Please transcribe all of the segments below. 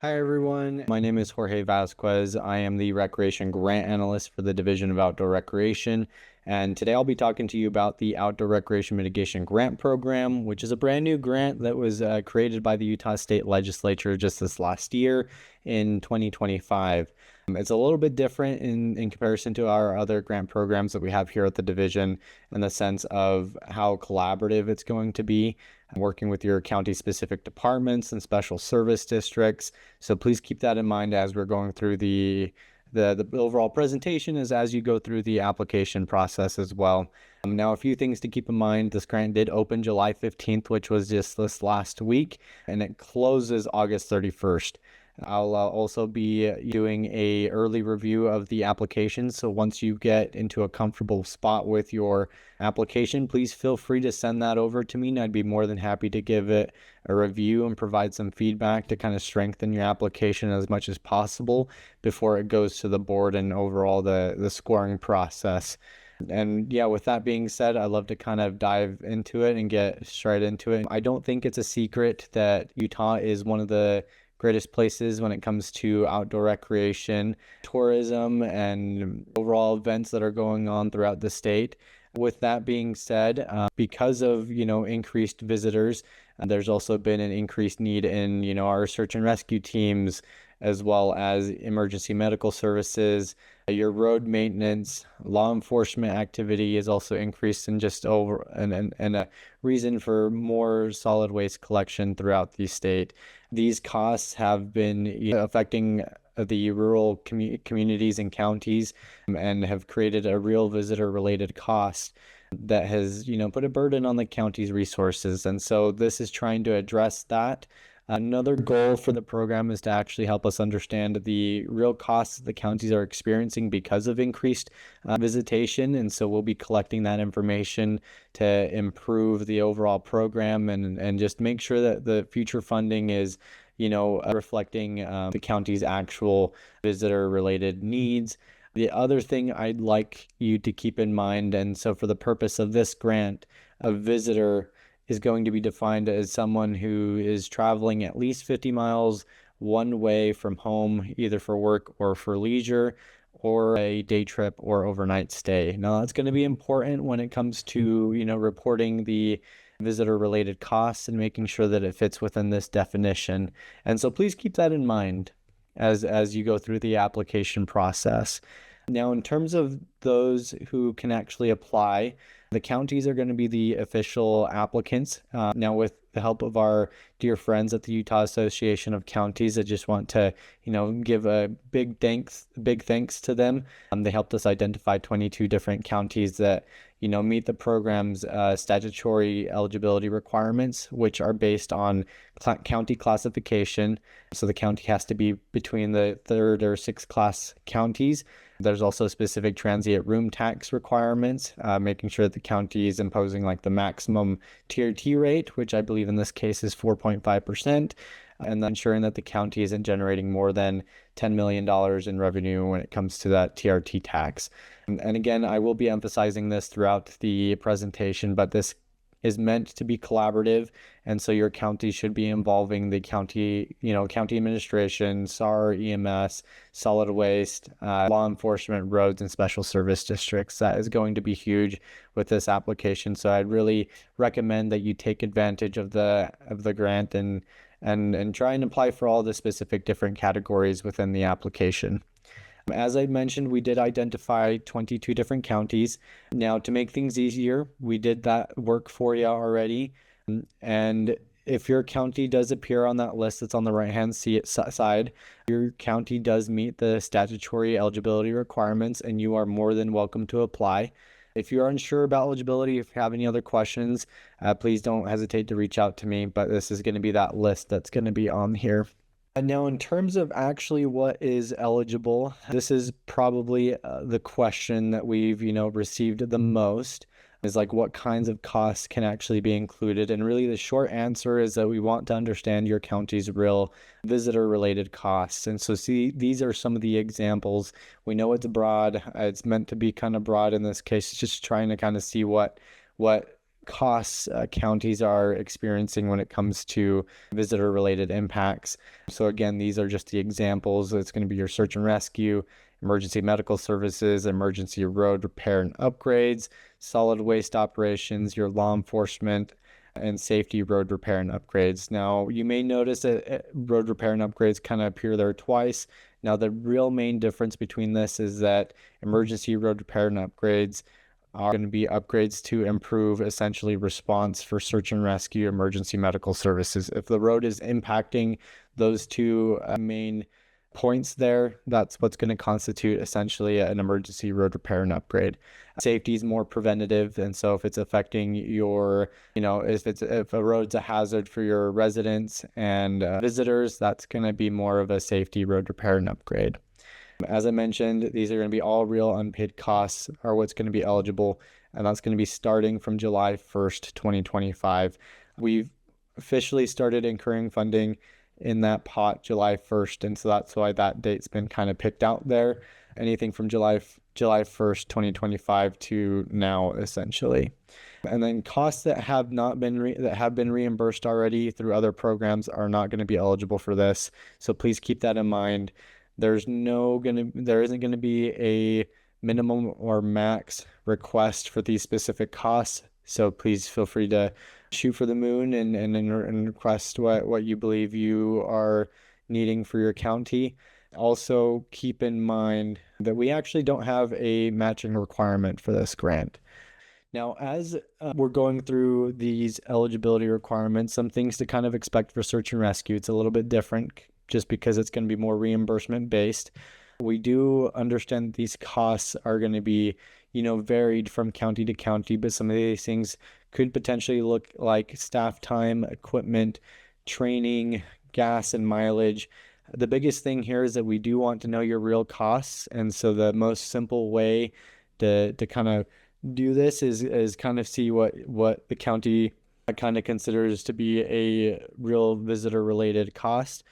Hi everyone, my name is Jorge Vazquez. I am the Recreation Grant Analyst for the Division of Outdoor Recreation, and today I'll be talking to you about the Outdoor Recreation Mitigation Grant Program, which is a brand new grant that was created by the Utah State Legislature just this last year in 2025. It's a little bit different in comparison to our other grant programs that we have here at the division in the sense of how collaborative it's going to be, working with your county-specific departments and special service districts. So please keep that in mind as we're going through the overall presentation as you go through the application process as well. Now, a few things to keep in mind. This grant did open July 15th, which was just this last week, and it closes August 31st. I'll also be doing a early review of the application. So once you get into a comfortable spot with your application, please feel free to send that over to me, and I'd be more than happy to give it a review and provide some feedback to kind of strengthen your application as much as possible before it goes to the board and overall the scoring process. And yeah, with that being said, I'd love to kind of dive into it and get straight into it. I don't think it's a secret that Utah is one of the greatest places when it comes to outdoor recreation, tourism, and overall events that are going on throughout the state. With that being said, because of, increased visitors, there's also been an increased need in, our search and rescue teams, as well as emergency medical services. Your road maintenance, law enforcement activity is also increased, and just over and a reason for more solid waste collection throughout the state. These costs have been affecting the rural communities and counties, and have created a real visitor-related cost that has, put a burden on the county's resources. And so this is trying to address that. Another goal for the program is to actually help us understand the real costs that the counties are experiencing because of increased visitation. And so we'll be collecting that information to improve the overall program and just make sure that the future funding is, reflecting the county's actual visitor-related needs. The other thing I'd like you to keep in mind, and so for the purpose of this grant, a visitor is going to be defined as someone who is traveling at least 50 miles one way from home, either for work or for leisure, or a day trip or overnight stay. Now, that's going to be important when it comes to, reporting the visitor-related costs and making sure that it fits within this definition. And so please keep that in mind as you go through the application process. Now, in terms of those who can actually apply, the counties are going to be the official applicants. Now, with the help of our dear friends at the Utah Association of Counties, I just want to, give a big thanks to them. They helped us identify 22 different counties that, meet the program's statutory eligibility requirements, which are based on county classification. So the county has to be between the 3rd or 6th class counties. There's also specific transient room tax requirements, making sure that the county is imposing like the maximum TRT rate, which I believe in this case is 4.5%, and then ensuring that the county isn't generating more than $10 million in revenue when it comes to that TRT tax. And again, I will be emphasizing this throughout the presentation, but this is meant to be collaborative, and so your county should be involving the county, county administration, SAR, EMS, solid waste, law enforcement, roads, and special service districts. That is going to be huge with this application. So I'd really recommend that you take advantage of the grant and try and apply for all the specific different categories within the application. As I mentioned, we did identify 22 different counties. Now, to make things easier, we did that work for you already. And if your county does appear on that list that's on the right-hand side, your county does meet the statutory eligibility requirements, and you are more than welcome to apply. If you're unsure about eligibility, if you have any other questions, please don't hesitate to reach out to me. But this is going to be that list that's going to be on here. And now, in terms of actually what is eligible, this is probably the question that we've, received the most, is like what kinds of costs can actually be included. And really the short answer is that we want to understand your county's real visitor-related costs. And so these are some of the examples. We know it's broad. It's meant to be kind of broad in this case. It's just trying to kind of see what costs counties are experiencing when it comes to visitor related impacts. So again, these are just the examples. It's going to be your search and rescue, emergency medical services, emergency road repair and upgrades, solid waste operations, your law enforcement, and safety road repair and upgrades. Now, you may notice that road repair and upgrades kind of appear there twice. Now, the real main difference between this is that emergency road repair and upgrades are going to be upgrades to improve essentially response for search and rescue emergency medical services. If the road is impacting those two main points there, that's what's going to constitute essentially an emergency road repair and upgrade. Safety is more preventative, and so if it's affecting your, if a road's a hazard for your residents and visitors, that's going to be more of a safety road repair and upgrade. As I mentioned, these are going to be all real unpaid costs are what's going to be eligible, and that's going to be starting from July 1st, 2025. We've officially started incurring funding in that pot July 1st, and so that's why that date's been kind of picked out there. Anything from July 1st, 2025 to now, essentially. And then costs that have been reimbursed already through other programs are not going to be eligible for this. So please keep that in mind. There isn't going to be a minimum or max request for these specific costs. So please feel free to shoot for the moon and request what you believe you are needing for your county. Also, keep in mind that we actually don't have a matching requirement for this grant. Now, as we're going through these eligibility requirements, some things to kind of expect for search and rescue. It's a little bit different just because it's going to be more reimbursement based. We do understand that these costs are going to be, varied from county to county, but some of these things could potentially look like staff time, equipment, training, gas, and mileage. The biggest thing here is that we do want to know your real costs. And so the most simple way to kind of do this is kind of see what the county kind of considers to be a real visitor related cost.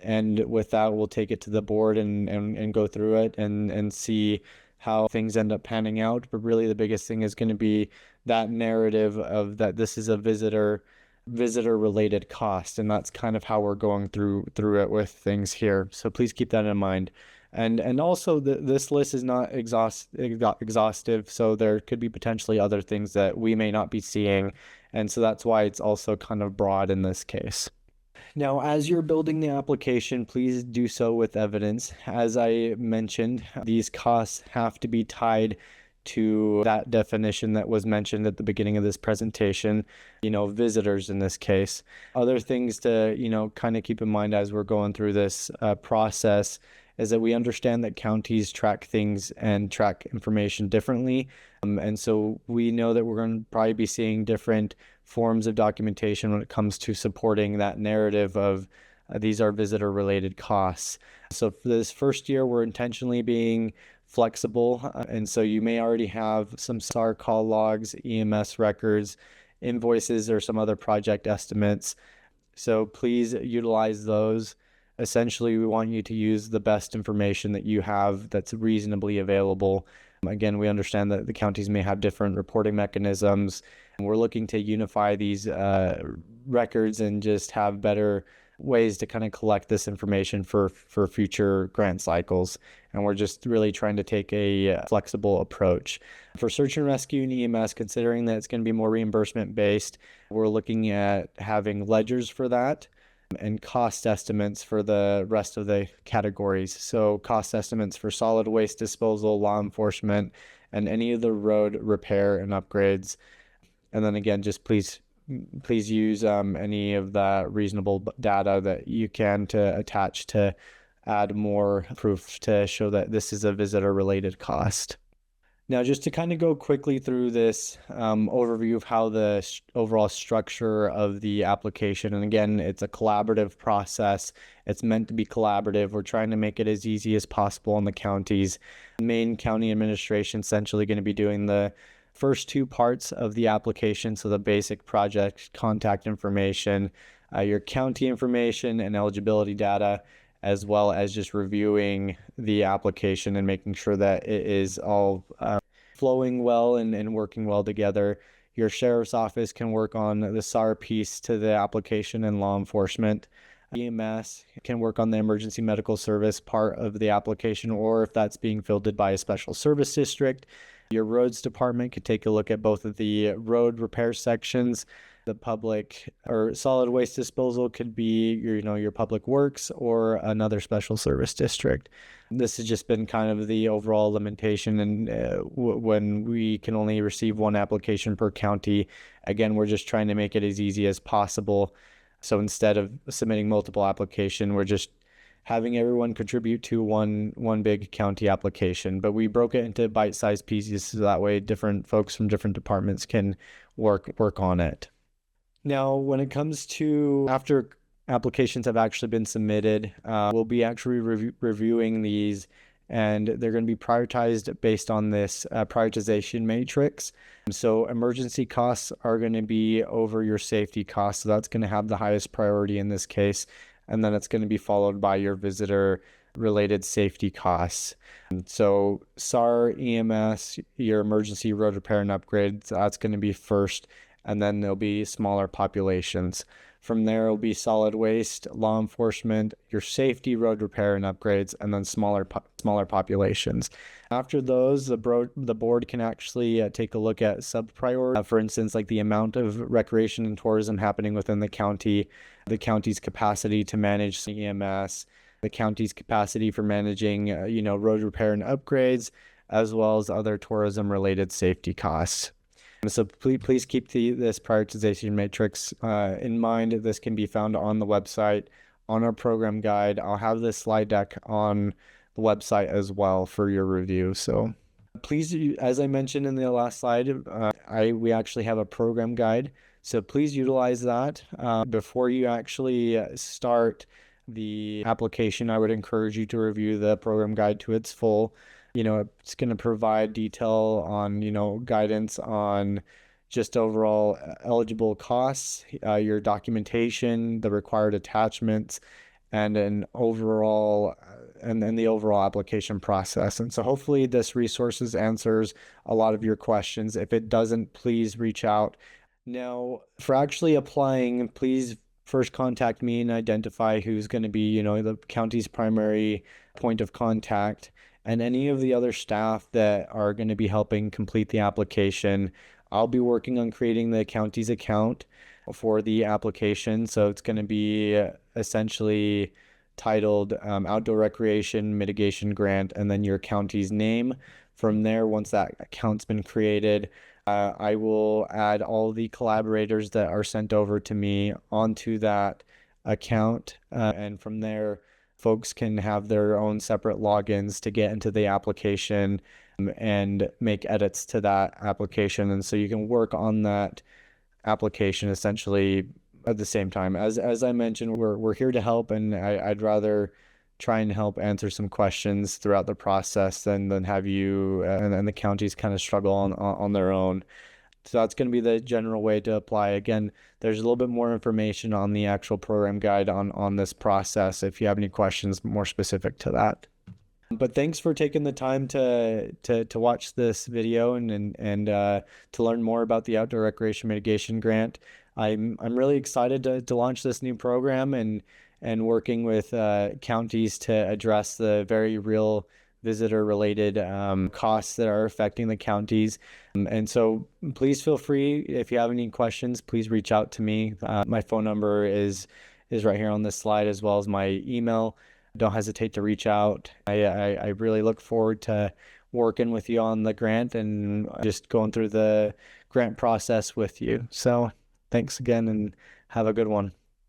And with that, we'll take it to the board and go through it and see how things end up panning out. But really the biggest thing is going to be that narrative of that this is a visitor related cost, and that's kind of how we're going through it with things here. So please keep that in mind. And also this list is not exhaustive, so there could be potentially other things that we may not be seeing, and so that's why it's also kind of broad in this case. Now, as you're building the application, please do so with evidence. As I mentioned, these costs have to be tied to that definition that was mentioned at the beginning of this presentation, visitors in this case. Other things to, kind of keep in mind as we're going through this process is that we understand that counties track things and track information differently. And so we know that we're going to probably be seeing different forms of documentation when it comes to supporting that narrative of these are visitor related costs. So for this first year, we're intentionally being flexible. And so you may already have some SAR call logs, EMS records, invoices, or some other project estimates. So please utilize those. Essentially, we want you to use the best information that you have that's reasonably available. Again, we understand that the counties may have different reporting mechanisms. We're looking to unify these records and just have better ways to kind of collect this information for future grant cycles. And we're just really trying to take a flexible approach. For search and rescue and EMS, considering that it's going to be more reimbursement based, we're looking at having ledgers for that and cost estimates for the rest of the categories. So cost estimates for solid waste disposal, law enforcement, and any of the road repair and upgrades. And then again, just please use any of the reasonable data that you can to attach to add more proof to show that this is a visitor related cost. Now, just to kind of go quickly through this overview of how the overall structure of the application, and again, it's a collaborative process. It's meant to be collaborative. We're trying to make it as easy as possible in the counties. The main county administration essentially going to be doing the first two parts of the application, so the basic project contact information, your county information and eligibility data, as well as just reviewing the application and making sure that it is all flowing well and working well together. Your sheriff's office can work on the SAR piece to the application and law enforcement. EMS can work on the emergency medical service part of the application, or if that's being fielded by a special service district. Your roads department could take a look at both of the road repair sections. The public or solid waste disposal could be your public works or another special service district. This has just been kind of the overall limitation, and when we can only receive one application per county, again, we're just trying to make it as easy as possible. So instead of submitting multiple applications, we're just having everyone contribute to one big county application. But we broke it into bite-sized pieces so that way different folks from different departments can work on it. Now, when it comes to after applications have actually been submitted, we'll be actually reviewing these, and they're going to be prioritized based on this prioritization matrix. So emergency costs are going to be over your safety costs. So that's going to have the highest priority in this case. And then it's going to be followed by your visitor related safety costs. So SAR, EMS, your emergency road repair and upgrades, that's going to be first. And then there'll be smaller populations. From there will be solid waste, law enforcement, your safety, road repair and upgrades, and then smaller populations. After those, the board can actually take a look at sub-priority. For instance, like the amount of recreation and tourism happening within the county's capacity to manage EMS, the county's capacity for managing, road repair and upgrades, as well as other tourism-related safety costs. So please keep this prioritization matrix in mind. This can be found on the website, on our program guide. I'll have this slide deck on the website as well for your review. So please, as I mentioned in the last slide, we actually have a program guide. So please utilize that before you actually start the application. I would encourage you to review the program guide to its full. It's going to provide detail on, guidance on just overall eligible costs, your documentation, the required attachments, and the overall application process. And so hopefully this resources answers a lot of your questions. If it doesn't, please reach out. Now, for actually applying, please first contact me and identify who's going to be, the county's primary point of contact. And any of the other staff that are going to be helping complete the application. I'll be working on creating the county's account for the application. So it's going to be essentially titled Outdoor Recreation Mitigation Grant, and then your county's name. From there, once that account's been created, I will add all the collaborators that are sent over to me onto that account. And from there, folks can have their own separate logins to get into the application and make edits to that application. And so you can work on that application essentially at the same time. As I mentioned, we're here to help, and I'd rather try and help answer some questions throughout the process than have you and the counties kind of struggle on their own. So that's going to be the general way to apply. Again, there's a little bit more information on the actual program guide on this process if you have any questions more specific to that. But thanks for taking the time to watch this video and to learn more about the Outdoor Recreation Mitigation Grant. I'm really excited to launch this new program and working with counties to address the very real visitor-related costs that are affecting the counties. And so please feel free, if you have any questions, please reach out to me. My phone number is right here on this slide, as well as my email. Don't hesitate to reach out. I really look forward to working with you on the grant and just going through the grant process with you. So thanks again and have a good one.